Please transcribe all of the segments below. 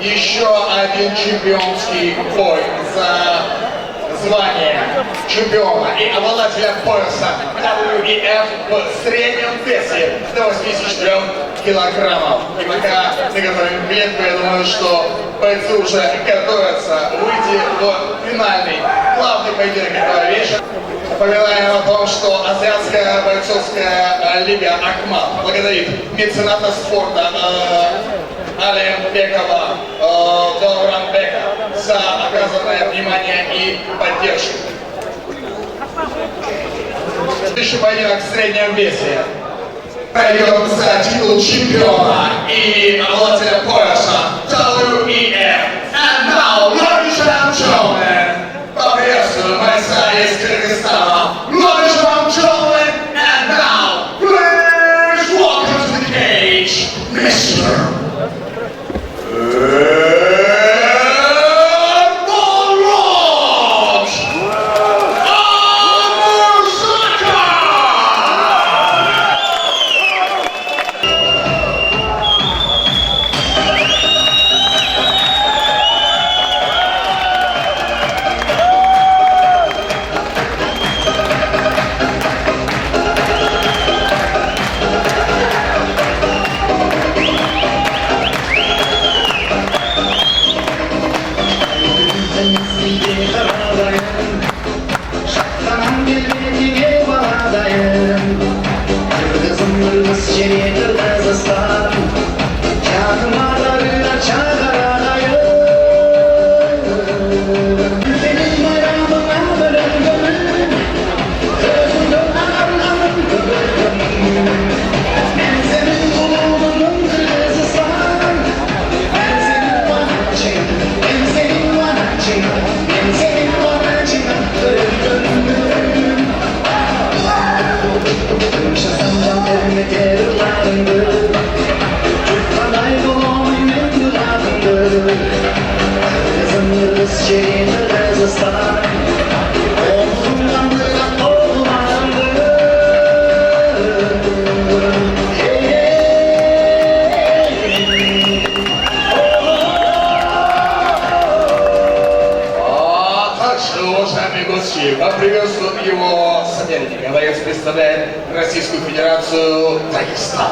еще один чемпионский бой за звание чемпиона и обладателя пояса WEF в среднем весе до 84 килограммов. И пока мы готовим клетку, я думаю, что бойцы уже готовятся выйти в финальный главный поединок этого вечера. Напоминаем о том, что Азиатская бойцовская лига Ахмат благодарит мецената спорта Алимбекова Довранбека за оказанное внимание и поддержку. Следующий поединок в среднем весе пройдет за титул чемпиона и обладателя пояса WEF. And now, ladies and gentlemen, поприветствую бойца из Кыргызстана. Ladies and gentlemen, and now, please welcome to the cage, Mr. Поприветствует его соперника. Боец представляет Российскую Федерацию Дагестан.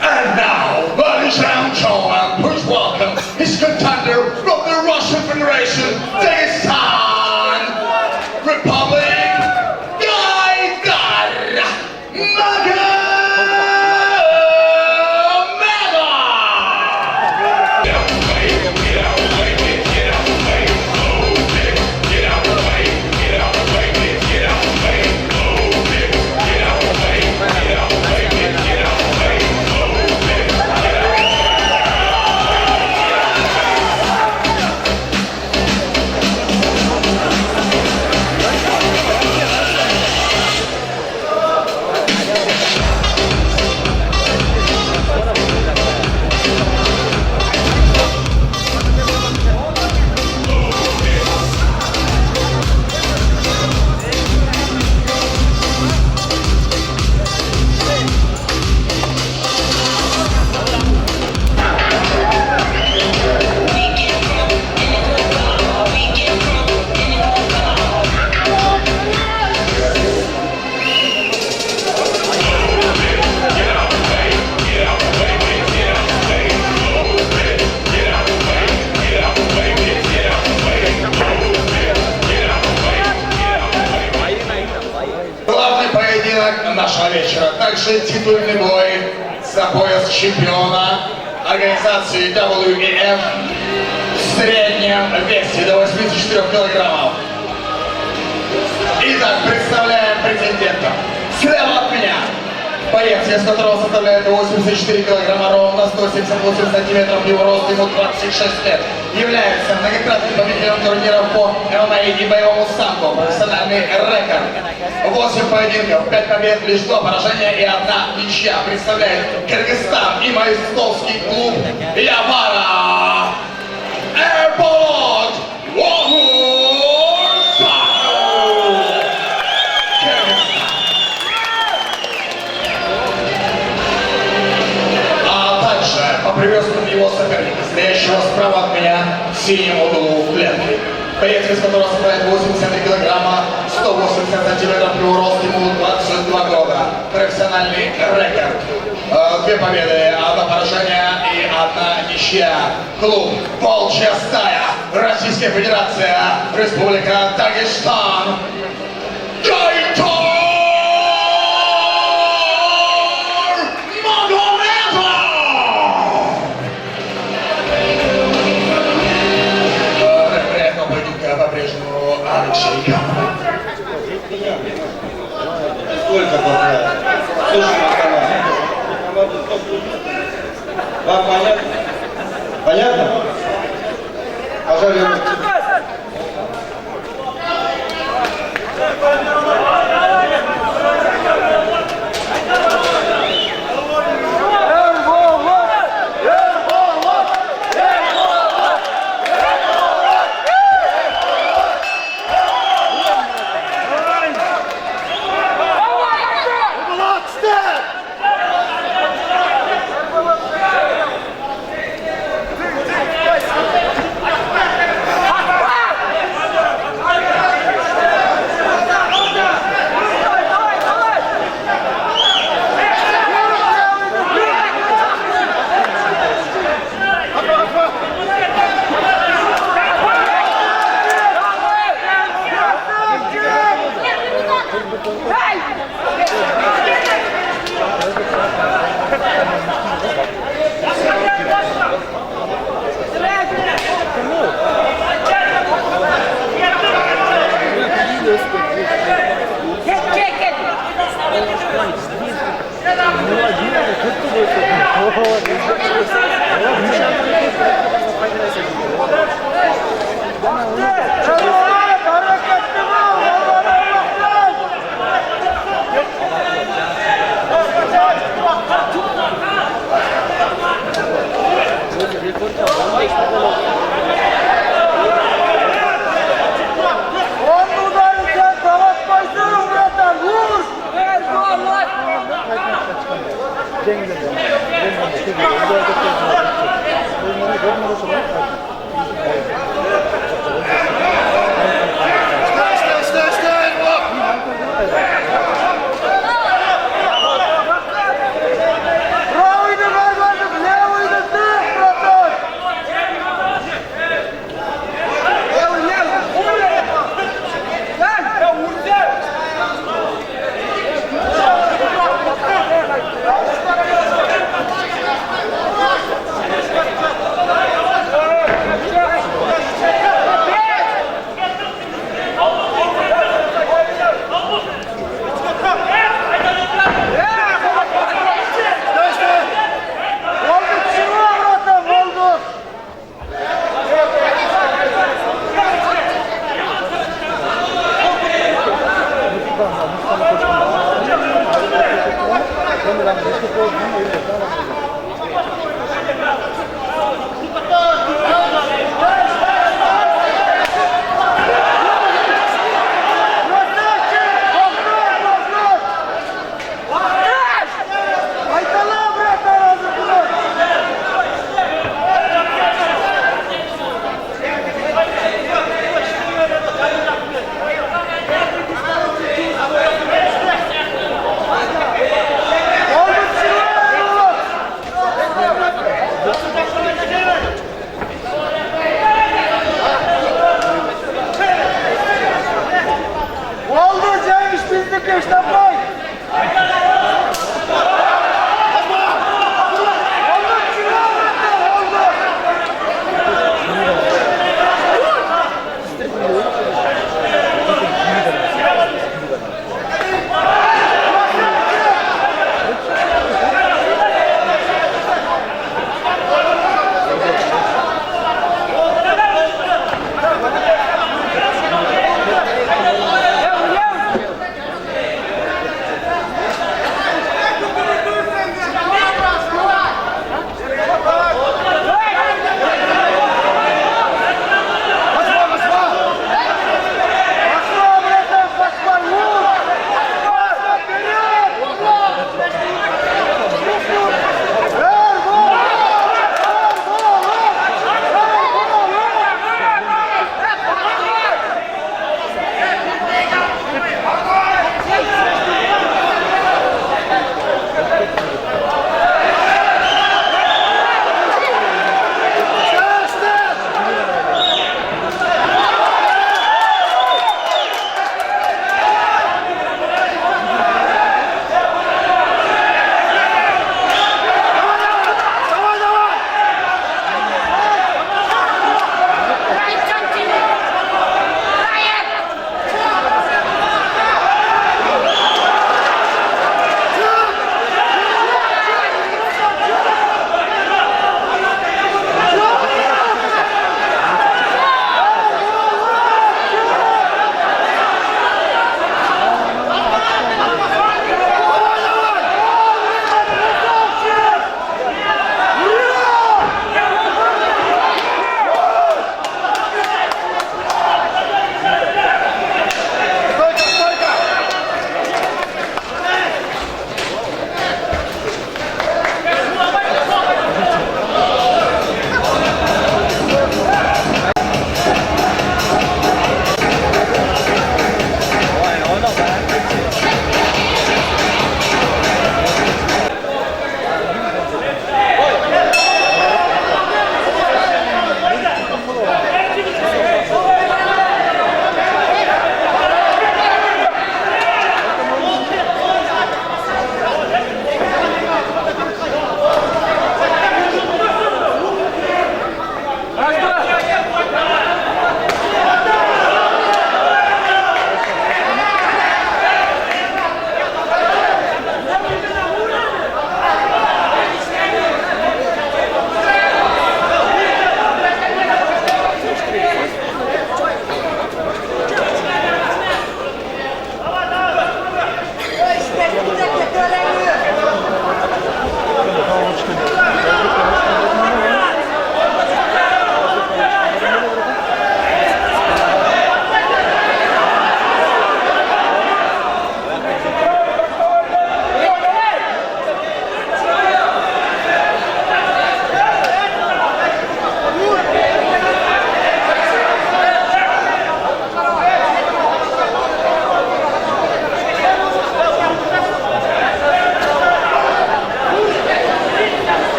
And now, ladies and gentlemen, please welcome his contender from the Russian Federation, Dagestan Republic, Gaidar Magomedov! Нашего вечера. Также титульный бой за пояс чемпиона организации WEF в среднем весе до 84 килограммов. Итак, представляем претендента. Слева от меня боец, вес которого составляет 84 килограмма ровно, 178 сантиметров его рост, ему 26 лет. Является многократным победителем турниров по ММА и боевому самбо. Профессиональный рекорд. 8 поединков, 5 побед, лишь 2 поражения и 1 ничья. Представляет Кыргызстан и майстовский клуб Явара. Airport поприветствуем его соперника, стоящего в клетке. Боец, из которого составляет 83 килограмма, 180 сантиметров при рост, ему 22 года. Профессиональный рекорд. 2 победы, 1 поражение и 1 ничья. Клуб «Волчья стая», Российская Федерация, Республика Дагестан. Гайтор Магомедов! Рефери поединка по-прежнему Алексей Камов. Сколько пока? Слушай, вам понятно? Понятно? Пожалуйста.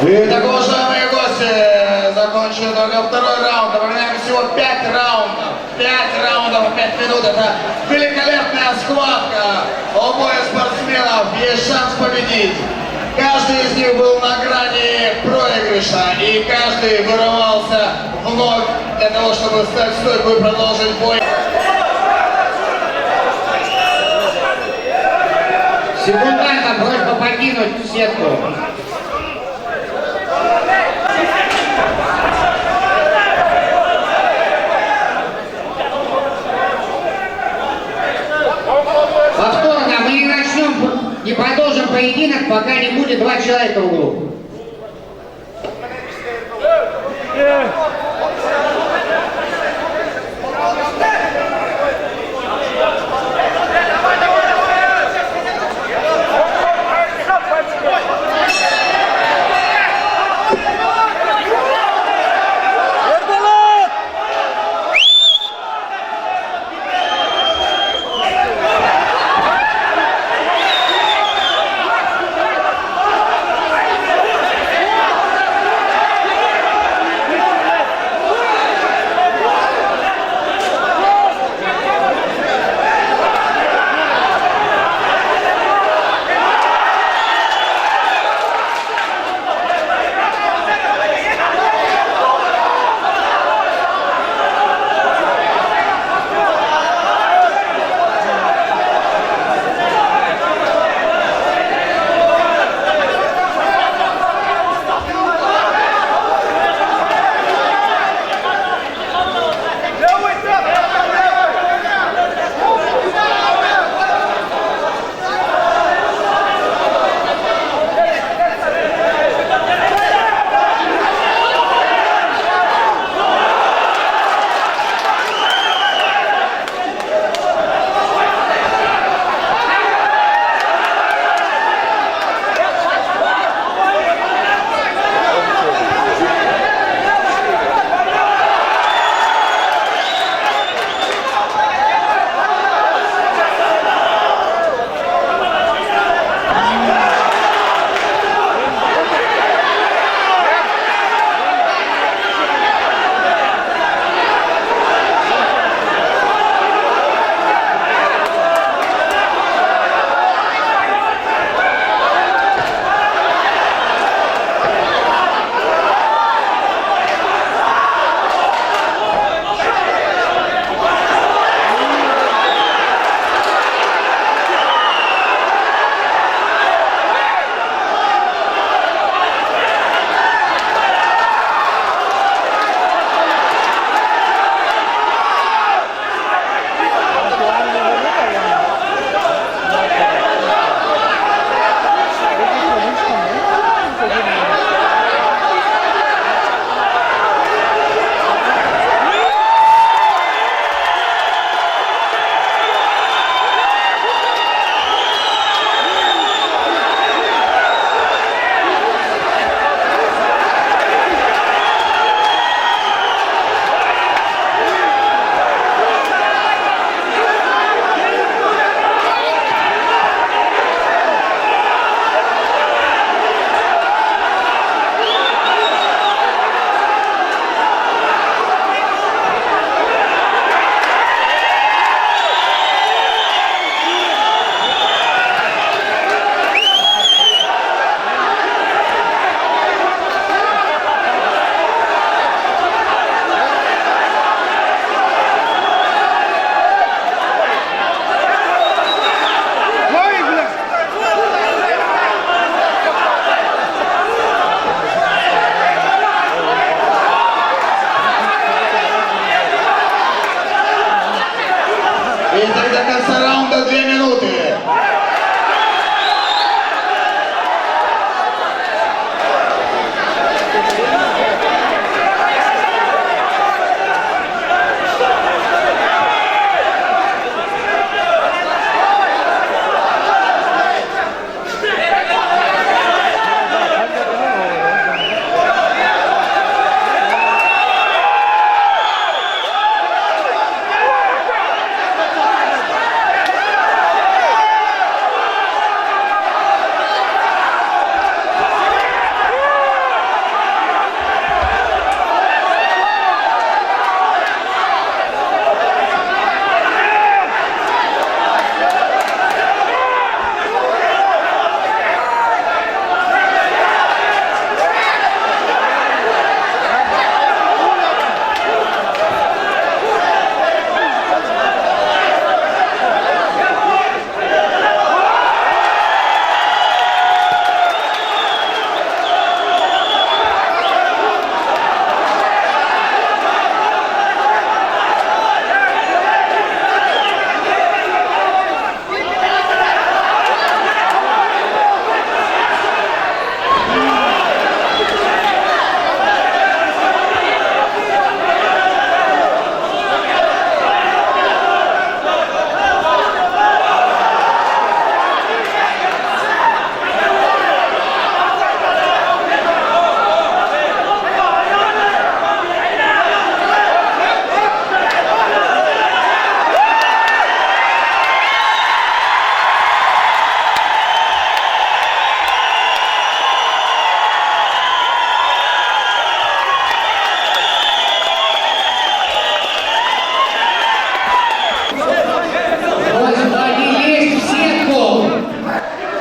Итак, уважаемые гости, закончили только второй раунд. Напоминаем, всего 5 раундов. 5 раундов по 5 минут. Это великолепная схватка. У обоих спортсменов есть шанс победить. Каждый из них был на грани проигрыша. И каждый вырывался вновь для того, чтобы встать в стойку и продолжить бой. Секунданта, просьба покинуть сетку. Повторно, мы не начнем, не продолжим поединок, пока не будет 2 человека в углу.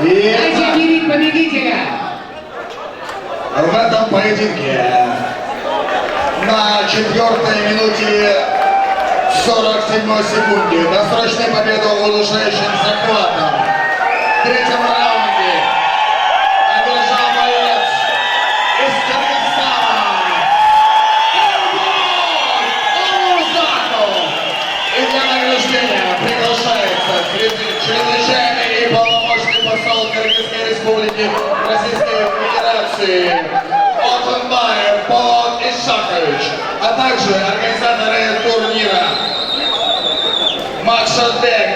И Дайте объявить победителя. в этом поединке на 4-й минуте 47 секунде досрочную победу удушающим захватом. В 3-м раунде одержал боец из Кыргызстана Омурзаков. И для награждения приглашается чрезвычайный и полномочный посол Кыргызской Республики Российской Федерации Отунбаев Полон Ишакович, а также организаторы турнира Максатбек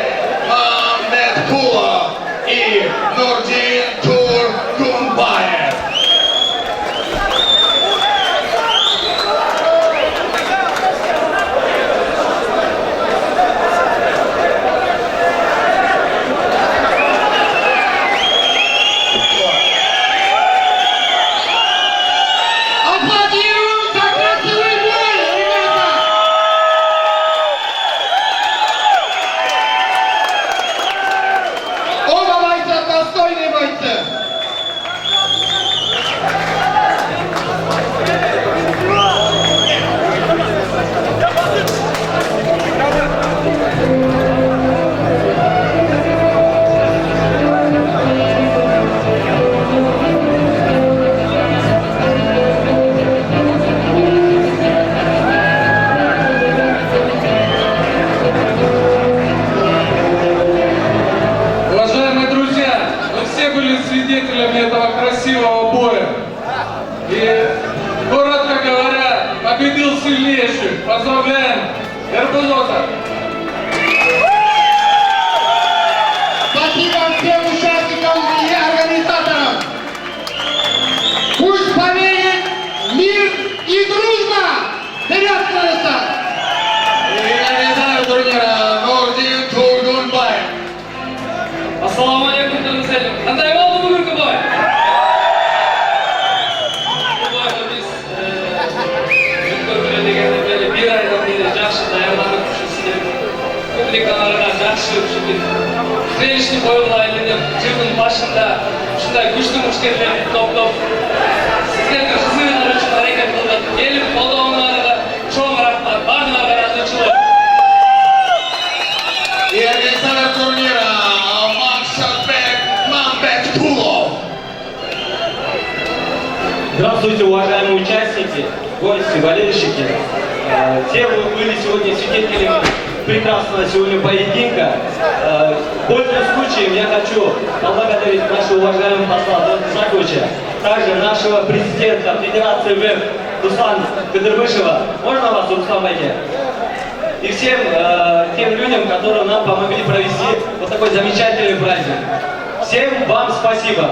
Мамбеткулов и Нурдин Тургунбаев. Аплодируем за красивый бой, ребята! Оба бойца достойные бойцы! Уважаемые друзья, мы все были свидетелями этого красивого боя. И, коротко говоря, победил сильнейший. Поздравляем Эрбулота. Спасибо всем участникам и организаторам! Пусть поверит мир и дружба! Вперед, Кыргызстан! И организатор турнира Нурдин Тургунбаев. Ассаламу алейкум, Кыргызстан. Қандай болды бүгінгі бой? Бұл бойды біз жүктөргіле дегенде бір айдан бері жақсы даярданып жүрсіздер. Публикаларға жақсы жүріп зрелищный қойылайын деп жылдың башында ушундай күчтүү мушкерлерди топтоп сиздердин кызыгыңар үчүн аракет кылып келип колдооңорго чоң рахмат, баарыңарга ыраазычылык. И организатор турнира Максатбек Мамбеткулов. Здравствуйте, уважаемые участники, гости, болельщики. Все вы были сегодня свидетелями прекрасного сегодня поединка. Пользуясь случаем, я хочу поблагодарить нашего уважаемого посла Заковича, также нашего президента Федерации ВЭФ Руслана Кадырбышева. Можно вас, Руслан Байке? И всем тем людям, которые нам помогли провести вот такой замечательный праздник. Всем вам спасибо.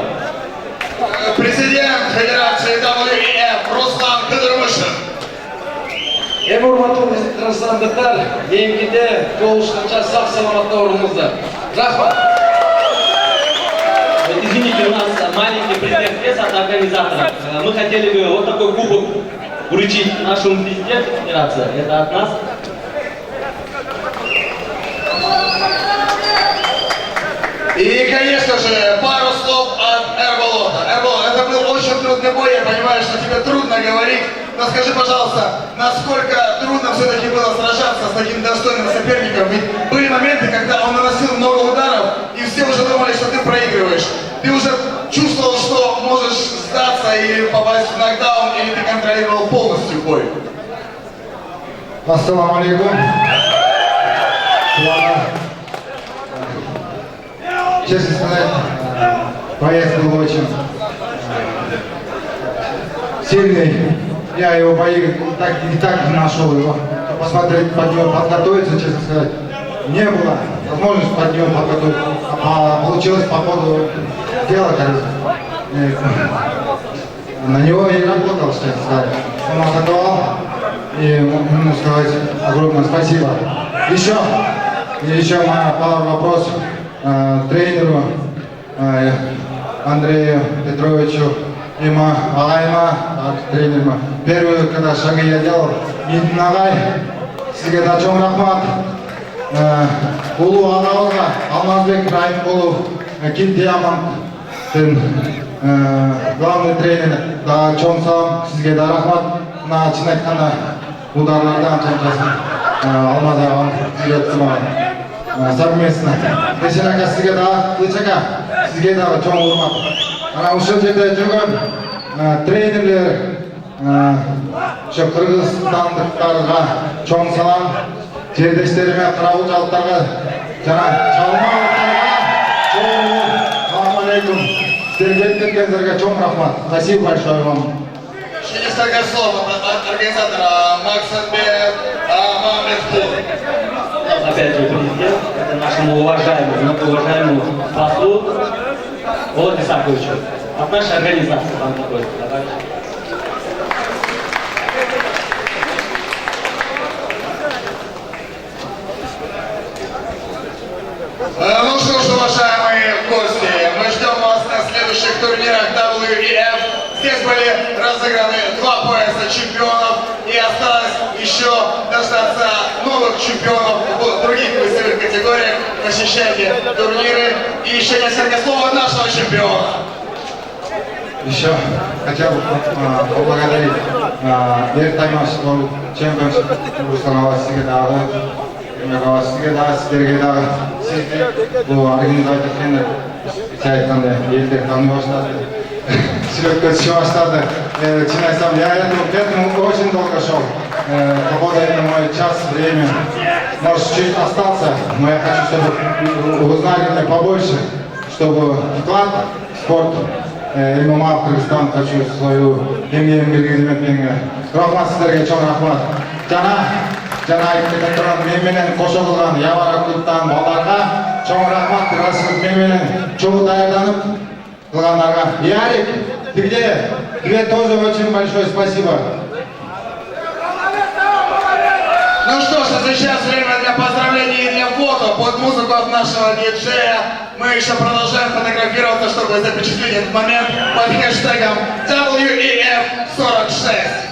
Президент Федерации WEF Руслан Кадырбышев. Эң урматтуу кыргызстандыктар, кийинкиде жолугушканча сак саламатта болуңуздар. Рахмат. Извините, у нас маленький президент от организатора. Мы хотели бы вот такой кубок вручить нашему президенту Федерации. Это от нас. И, конечно же, пару слов от Эрболота. Эрболот, это был очень трудный бой, я понимаю, что тебе трудно говорить, но скажи, пожалуйста, насколько трудно все-таки было сражаться с таким достойным соперником? Ведь были моменты, когда он наносил много ударов, и все уже думали, что ты проигрываешь. Ты уже чувствовал, что можешь сдаться или попасть в нокдаун, или ты контролировал полностью бой? Ассаламу алейкум. Честно сказать, боец был очень сильный. Я его бои не так нашел его. Посмотреть под него, подготовиться, честно сказать, не было возможности под него подготовиться. А получилось по ходу дела, кажется. На него я работал, честно сказать. Он атаковал, и ему сказать огромное спасибо. Еще пару вопросов тренеру Андрею Петровичу Има Алайма, тренеру. Первые, когда шаги я делал, Нагай, сізге дачон рахмат. Улу ағалыға, Алмазбек Райымқұлов, Килте Аман главный тренер да чоңсам сізге да рахмат. Мына шын айтқанда ударлардан чамчасын Алмаз ағам үйретті маған совместно. Есен ака сізге да, Лыч ака сізге да чоң урмат. Ана ушул жерде жүргөн тренерлер, ошо кыргызстандыктарга чоң салам, жердештериме, карабулчалыктарга жана чалмалыктарга чоң салам алейкум. Сіздерге кеткендерге чоң рахмат. Спасибо большое вам. Еще несколько слов от организатора Максенбек Мамедпур. Опять же, президент, это нашему уважаемому послу Володе Исаковичу от нашей организации. Вам такой, товарищ. Ну что ж, уважаемые гости, мы ждем вас на следующих турнирах WEF. Здесь были разыграны 2 пояса чемпионов и осталось еще дождаться новых чемпионов в других весовых категориях. Посещайте турниры и еще несколько слов от нашего чемпиона. Еще хотел бы поблагодарить Ертаймаш чемпионшип Руслана Сигедава, Сигедава, Сергеева, бұл организатор тренер айтқандай елдер тани баштады, сүйретке түше баштады. Честно айтсам, я к этому очень долго шел. Погода это мой час, время. Может, чуть остался, но я хочу, чтобы узнали меня побольше, чтобы вклад в спорт ММА в Кыргызстан хочу свою еңбегімге қызметпен рахмат сіздерге чоң рахмат. Жана айтып тұрған менменен қошылған Явара клубтан балаларға чоң рахмат. Расылып менменен чоң даярданып қылғандарға. Ярик, ты где? Тебе тоже очень большое спасибо. Ну что ж, а сейчас время для поздравлений и для фото под музыку от нашего диджея. Мы еще продолжаем фотографироваться, чтобы запечатлеть этот момент под хэштегом WEF46.